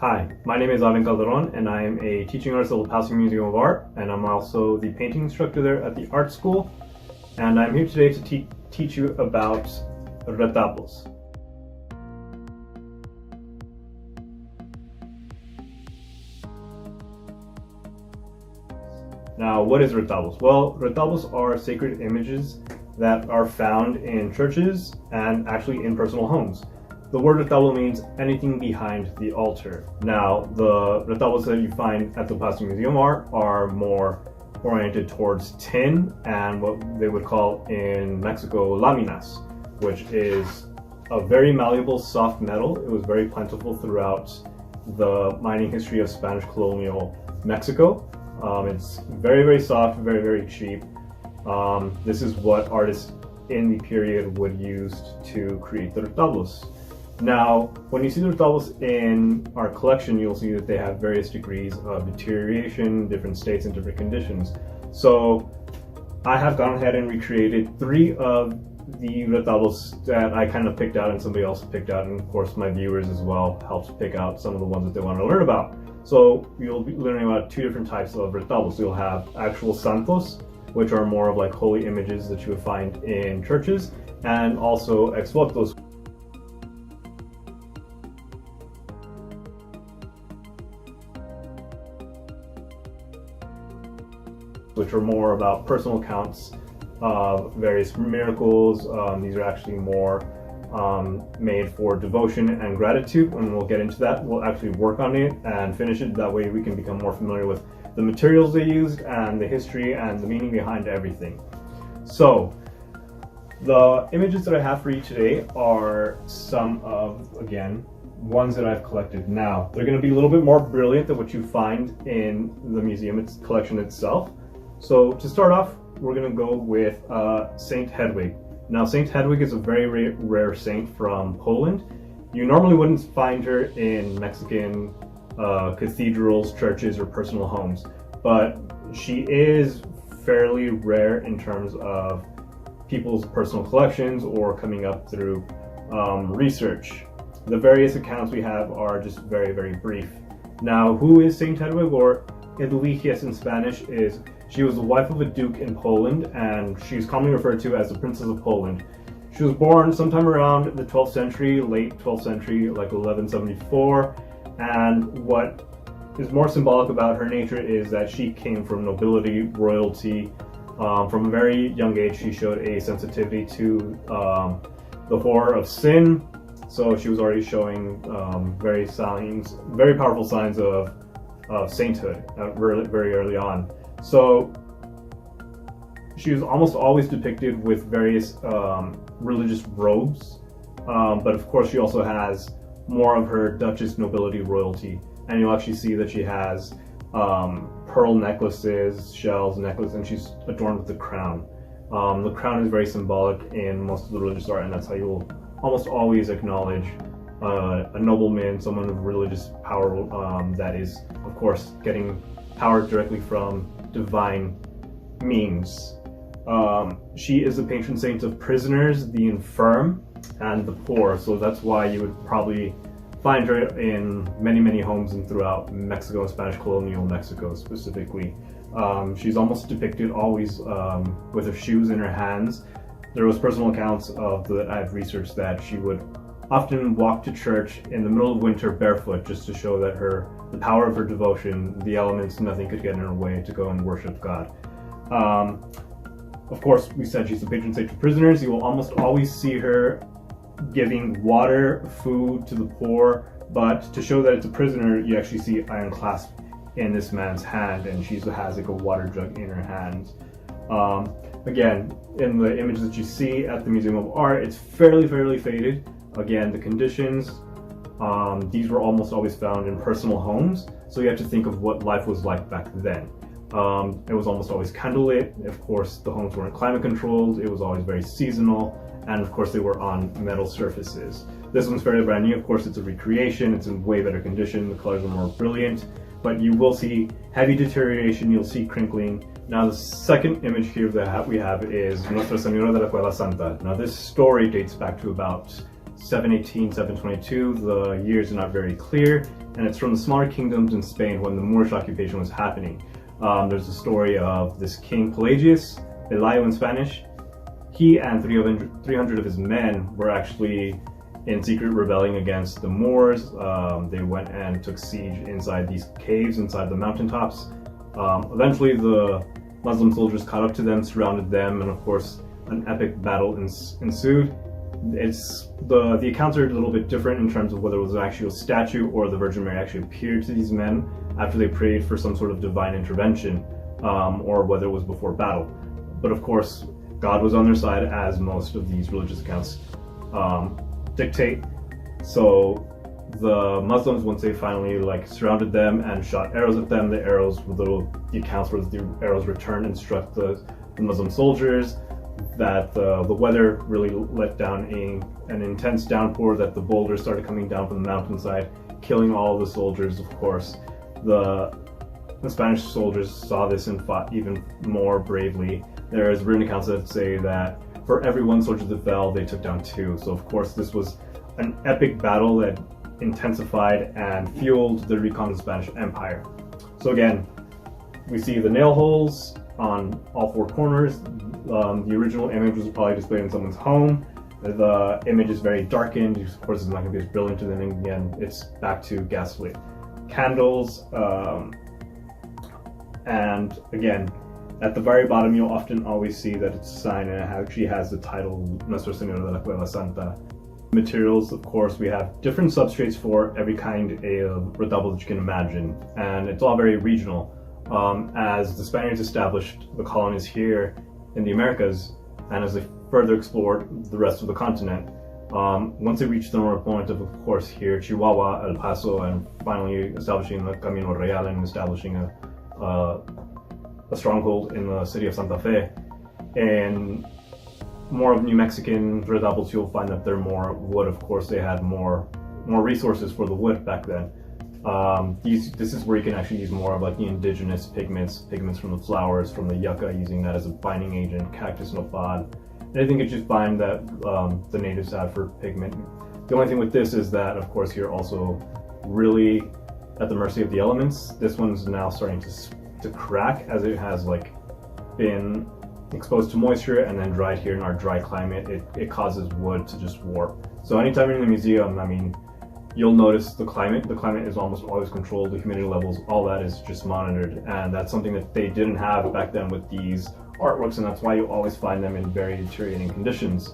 Hi, my name is Ivan Calderon, and I am a teaching artist at the Pasadena Museum of Art, and I'm also the painting instructor there at the art school. And I'm here today to teach you about retablos. Now, what is retablos? Well, retablos are sacred images that are found in churches and actually in personal homes. The word retablo means anything behind the altar. Now, the retablos that you find at the Pasadena Museum of Art are more oriented towards tin and what they would call in Mexico laminas, which is a very malleable soft metal. It was very plentiful throughout the mining history of Spanish colonial Mexico. It's very, very soft, very, very cheap. This is what artists in the period would use to create the retablos. Now, when you see the retablos in our collection, you'll see that they have various degrees of deterioration, different states and different conditions. So I have gone ahead and recreated 3 of the retablos that I kind of picked out and somebody else picked out, and of course my viewers as well helped pick out some of the ones that they want to learn about. So you'll be learning about 2 different types of retablos. You'll have actual santos, which are more of like holy images that you would find in churches, and also ex-votos, which are more about personal accounts of various miracles. These are actually more made for devotion and gratitude, and we'll get into that. We'll actually work on it and finish it. That way we can become more familiar with the materials they used and the history and the meaning behind everything. So the images that I have for you today are some of, again, ones that I've collected. Now, they're going to be a little bit more brilliant than what you find in the museum collection itself. So to start off, we're going to go with Saint Hedwig. Now, Saint Hedwig is a very rare saint from Poland. You normally wouldn't find her in Mexican cathedrals, churches, or personal homes, but she is fairly rare in terms of people's personal collections or coming up through research. The various accounts we have are just very, very brief. Now, who is Saint Hedwig, or Hedwiges in Spanish? She was the wife of a duke in Poland, and she's commonly referred to as the Princess of Poland. She was born sometime around the 12th century, late 12th century, like 1174, and what is more symbolic about her nature is that she came from nobility, royalty. From a very young age, she showed a sensitivity to the horror of sin, so she was already showing very powerful signs of sainthood very early on. So she was almost always depicted with various religious robes, but of course she also has more of her Duchess nobility royalty, and you'll actually see that she has pearl necklaces, shells, necklace, and she's adorned with the crown. The crown is very symbolic in most of the religious art, and that's how you'll almost always acknowledge a nobleman, someone of religious power that is, of course, getting power directly from divine means. She is the patron saint of prisoners, the infirm, and the poor, so that's why you would probably find her in many homes and throughout Mexico and Spanish colonial Mexico specifically. She's almost depicted always with her shoes in her hands. There was personal accounts that I've researched that she would often walk to church in the middle of winter barefoot, just to show that the power of her devotion, the elements, nothing could get in her way to go and worship God. Of course, we said she's the patron saint of prisoners. You will almost always see her giving water, food to the poor, but to show that it's a prisoner, you actually see an iron clasp in this man's hand, and she has like a water jug in her hand. Again, in the image that you see at the Museum of Art, it's fairly faded. Again, the conditions, these were almost always found in personal homes, so you have to think of what life was like back then. It was almost always candlelit. Of course, the homes weren't climate controlled. It was always very seasonal, and of course they were on metal surfaces. This one's fairly brand new. Of course, it's a recreation. It's in way better condition. The colors are more brilliant, but you will see heavy deterioration. You'll see crinkling. Now, the second image here that we have is Nuestra Señora de la Cueva Santa. Now, this story dates back to about 718, 722. The years are not very clear, and it's from the smaller kingdoms in Spain when the Moorish occupation was happening. There's a story of this king Pelagius, Pelayo in Spanish. He and 300 of his men were actually in secret rebelling against the Moors. They went and took siege inside these caves, inside the mountaintops. Eventually the Muslim soldiers caught up to them, surrounded them, and of course an epic battle ensued. The accounts are a little bit different in terms of whether it was an actual statue or the Virgin Mary actually appeared to these men after they prayed for some sort of divine intervention, or whether it was before battle. But of course, God was on their side, as most of these religious accounts dictate. So the Muslims, once they finally surrounded them and shot arrows at them, the accounts were the arrows returned and struck the Muslim soldiers. That the weather really let down an intense downpour, that the boulders started coming down from the mountainside, killing all the soldiers. Of course, the Spanish soldiers saw this and fought even more bravely. There is written accounts that say that for every one soldier that fell, they took down 2. So of course, this was an epic battle that intensified and fueled the recon of the Spanish Empire. So again, we see the nail holes on all 4 corners. The original image was probably displayed in someone's home. The image is very darkened. Of course, it's not going to be as brilliant, and then again, it's back to gaslit candles. And again, at the very bottom, you'll often always see that it's a sign, and it actually has the title Nuestra Señora de la Cueva Santa. Materials, of course, we have different substrates for every kind of retablo that you can imagine, and it's all very regional. As the Spaniards established the colonies here in the Americas, and as they further explored the rest of the continent, once they reached the northern point of course, here, Chihuahua, El Paso, and finally establishing the Camino Real and establishing a stronghold in the city of Santa Fe. And more of New Mexican retablos, you'll find that they're more wood. Of course, they had more resources for the wood back then. This is where you can actually use more of the indigenous pigments from the flowers, from the yucca, using that as a binding agent, cactus nopal, anything that you find that the natives had for pigment. The only thing with this is that, of course, you're also really at the mercy of the elements. This one's now starting to crack, as it has been exposed to moisture and then dried here in our dry climate. It causes wood to just warp. So anytime you're in the museum, I mean, you'll notice the climate. The climate is almost always controlled, the humidity levels, all that is just monitored. And that's something that they didn't have back then with these artworks, and that's why you always find them in very deteriorating conditions.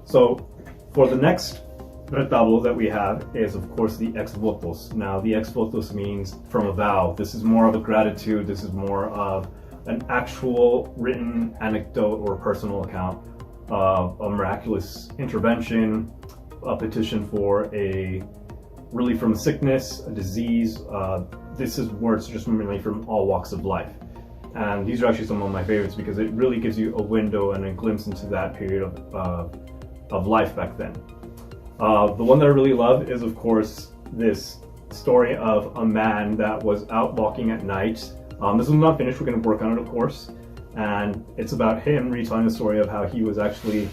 So for the next retablo that we have is, of course, the ex-votos. Now, the ex-votos means from a vow. This is more of a gratitude. This is more of an actual written anecdote or personal account of a miraculous intervention, a petition for a relief from a sickness, a disease. This is words just mainly from all walks of life. And these are actually some of my favorites because it really gives you a window and a glimpse into that period of life back then. The one that I really love is, of course, this story of a man that was out walking at night. This one's not finished, we're going to work on it, of course. And it's about him retelling the story of how he was actually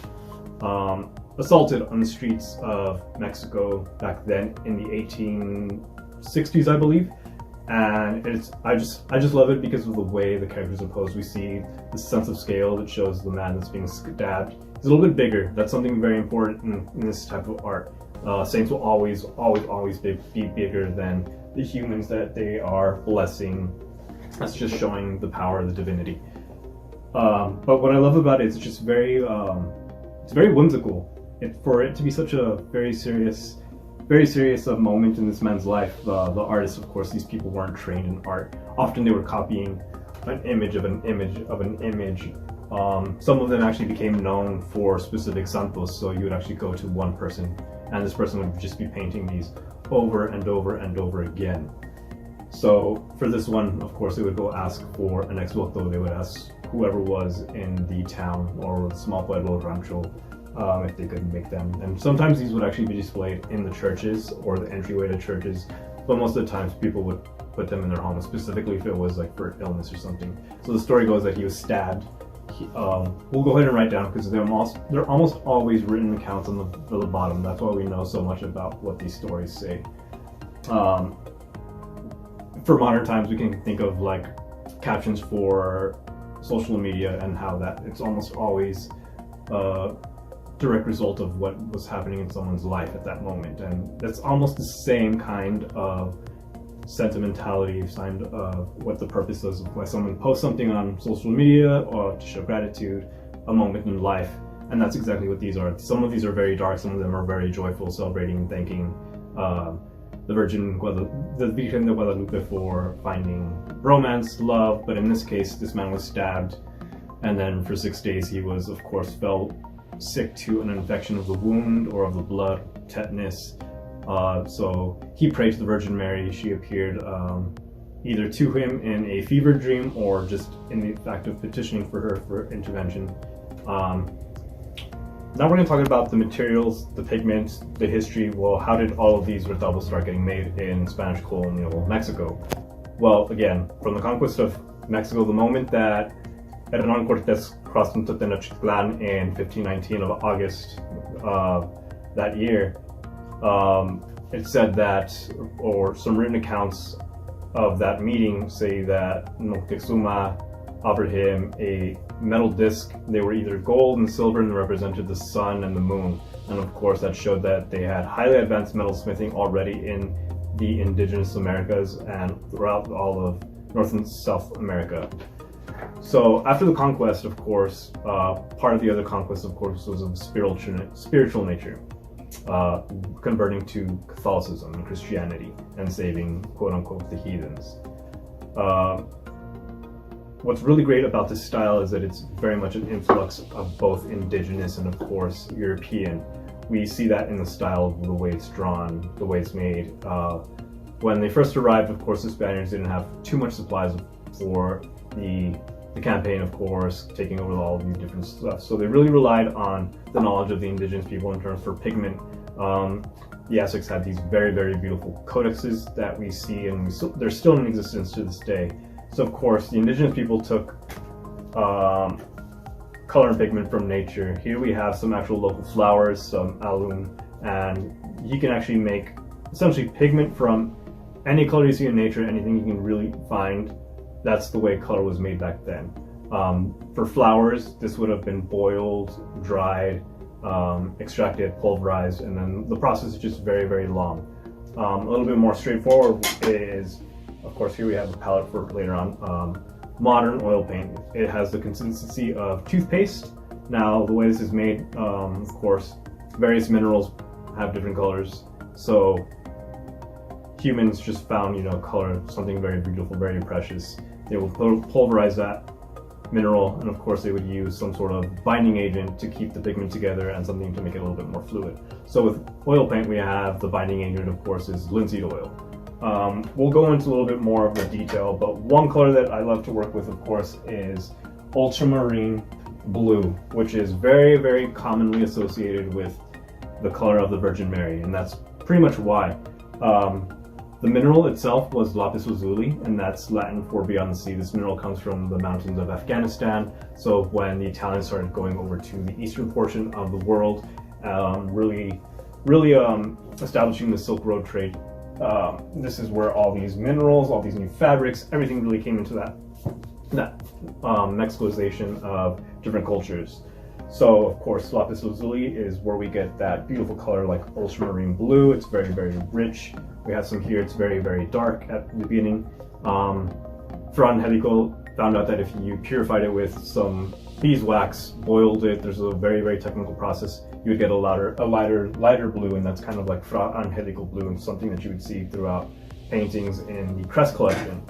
assaulted on the streets of Mexico back then in the 1860s, I believe. And I just love it because of the way the characters are posed. We see the sense of scale that shows the man that's being stabbed. He's a little bit bigger. That's something very important in this type of art. Saints will always be bigger than the humans that they are blessing. That's just showing the power of the divinity. But what I love about it is it's just it's very whimsical. For it to be such a very serious moment in this man's life. The artists, of course, these people weren't trained in art. Often they were copying an image of an image of an image. Some of them actually became known for specific santos, so you would actually go to one person and this person would just be painting these over and over and over again. So for this one, of course, they would go ask for an ex-voto. They would ask whoever was in the town or the small pueblo rancho if they could make them. And sometimes these would actually be displayed in the churches or the entryway to churches, but most of the times people would put them in their home, specifically if it was for illness or something. So the story goes that he was stabbed we'll go ahead and write down, because they're almost always written accounts on the bottom. That's why we know so much about what these stories say. For modern times, we can think of like captions for social media, and how that it's almost always a direct result of what was happening in someone's life at that moment, and that's almost the same kind of sentimentality, kind of what the purpose is of why someone posts something on social media or to show gratitude, a moment in life. And that's exactly what these are. Some of these are very dark, some of them are very joyful, celebrating and thanking the Virgin de Guadalupe for finding romance, love. But in this case, this man was stabbed, and then for 6 days he was, of course, fell sick to an infection of the wound or of the blood, tetanus. So he prayed to the Virgin Mary. She appeared either to him in a fever dream or just in the fact of petitioning for her for intervention. Now we're going to talk about the materials, the pigments, the history. Well, how did all of these retablos start getting made in Spanish colonial Mexico? Well, again, from the conquest of Mexico, the moment that Hernán Cortés crossed into Tenochtitlan in 1519 of August that year, it said that, or some written accounts of that meeting say that Moctezuma offered him a metal disc. They were either gold and silver and represented the sun and the moon. And of course that showed that they had highly advanced metalsmithing already in the indigenous Americas and throughout all of North and South America. So after the conquest, of course, part of the other conquest, of course, was of spiritual nature, converting to Catholicism and Christianity and saving, quote unquote, the heathens. What's really great about this style is that it's very much an influx of both indigenous and, of course, European. We see that in the style of the way it's drawn, the way it's made. When they first arrived, of course, the Spaniards didn't have too much supplies for the campaign, of course, taking over all of these different stuff. So they really relied on the knowledge of the indigenous people in terms for pigment. The Aztecs had these very, very beautiful codexes that we see, and they're still in existence to this day. So of course, the indigenous people took color and pigment from nature. Here we have some actual local flowers, some alum, and you can actually make essentially pigment from any color you see in nature, anything you can really find. That's the way color was made back then. For flowers, this would have been boiled, dried, extracted, pulverized, and then the process is just very, very long. A little bit more straightforward is, of course, here we have a palette for later on. Modern oil paint. It has the consistency of toothpaste. Now, the way this is made, of course, various minerals have different colors. So humans just found, color, something very beautiful, very precious. They will pulverize that mineral, and of course they would use some sort of binding agent to keep the pigment together and something to make it a little bit more fluid. So with oil paint, we have the binding agent, of course, is linseed oil. We'll go into a little bit more of the detail, but one color that I love to work with, of course, is ultramarine blue, which is very, very commonly associated with the color of the Virgin Mary, and that's pretty much why. The mineral itself was lapis lazuli, and that's Latin for beyond the sea. This mineral comes from the mountains of Afghanistan. So when the Italians started going over to the eastern portion of the world, really establishing the Silk Road trade, this is where all these minerals, all these new fabrics, everything really came into that Mexicalization of different cultures. So of course, lapis lazuli is where we get that beautiful color like ultramarine blue. It's very, very rich. We have some here, it's very, very dark at the beginning. Hedwig found out that if you purified it with some beeswax, boiled it, there's a very, very technical process, you would get a lighter blue, and that's kind of like Hedwig blue, and something that you would see throughout paintings in the Crest collection.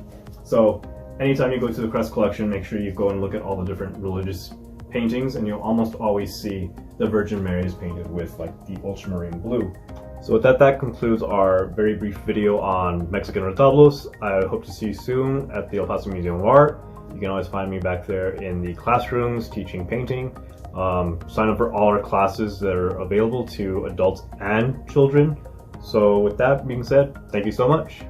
So anytime you go to the Crest collection, make sure you go and look at all the different religious paintings, and you'll almost always see the Virgin Mary is painted with like the ultramarine blue. So with that concludes our very brief video on Mexican retablos. I hope to see you soon at the El Paso Museum of Art. You can always find me back there in the classrooms teaching painting. Sign up for all our classes that are available to adults and children. So with that being said, thank you so much.